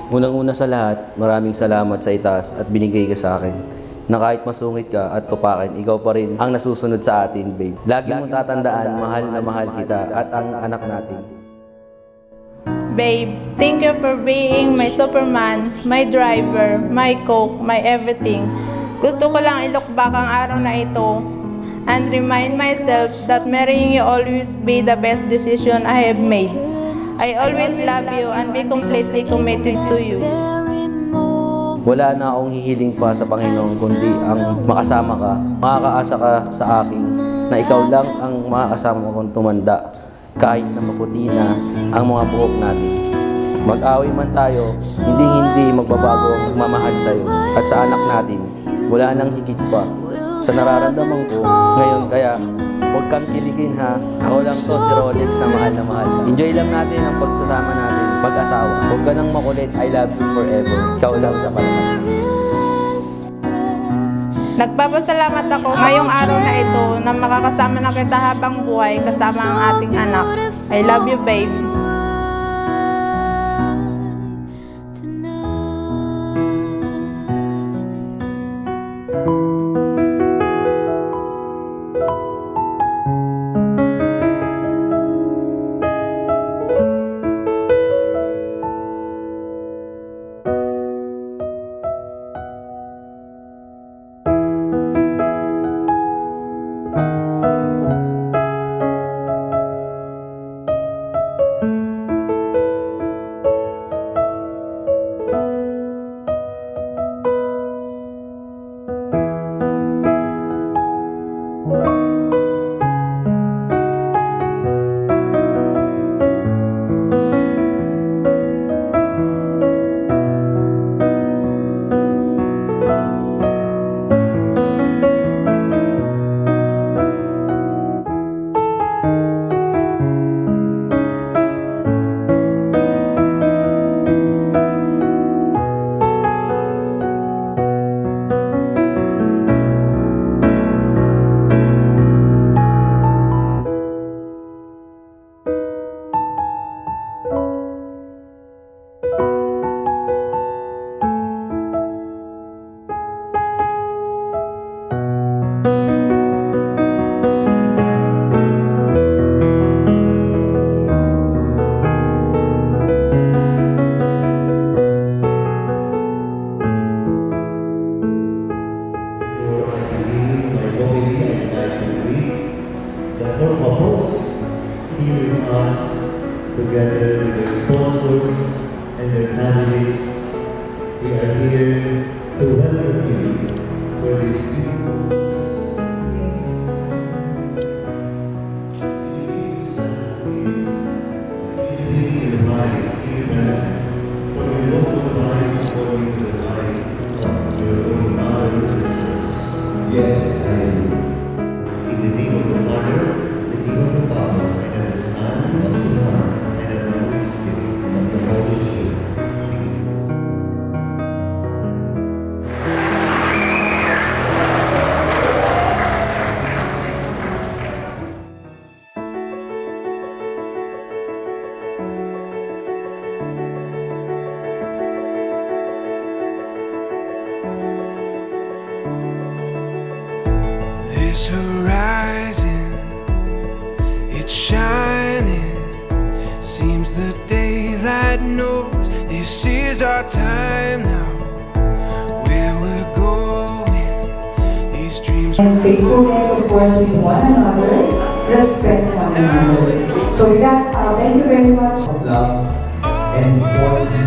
Unang-una sa lahat, maraming salamat sa itaas at binigay ka sa akin. Na kahit masungit ka at tupakin, ikaw pa rin ang nasusunod sa atin, babe. Lagi mong tatandaan, mahal na mahal kita at ang anak natin. Babe, thank you for being my Superman, my driver, my cook, my everything. Gusto ko lang i-look back ang araw na ito and remind myself that marrying you always be the best decision I have made. I always love you and be completely committed to you. Wala na akong hihiling pa sa Panginoon kundi ang makasama ka, makakaasa ka sa akin na ikaw lang ang makakasama kong tumanda kahit na maputi na ang mga buhok natin. Mag-away man tayo, hindi magbabago ang pagmamahal sa iyo at sa anak natin. Wala nang higit pa sa nararamdaman ko ngayon, kaya huwag kang kiligin ha. Ako lang to, si Rolex na mahal na mahal. Enjoy lang natin ang pagsasama natin mag-asawa. Huwag ka nang makulit, I love you forever. Ikaw lang sa palagay. Nagpapasalamat ako ngayong araw na ito na makakasama na kita habang buhay kasama ang ating anak. I love you, babe. Together with their sponsors and their families, we are here to welcome you for this beautiful. Yes, I do. In the name of the Father, in the name of the Father, and of the Son, and of the Son, and of the Holy Spirit, and of the Holy Spirit. This horizon, it's shining. Seems the daylight knows this is our time now. Where we're going, these dreams. And faithfulness, of course, with one another, respect one another. So with that, thank you very much. Love and more than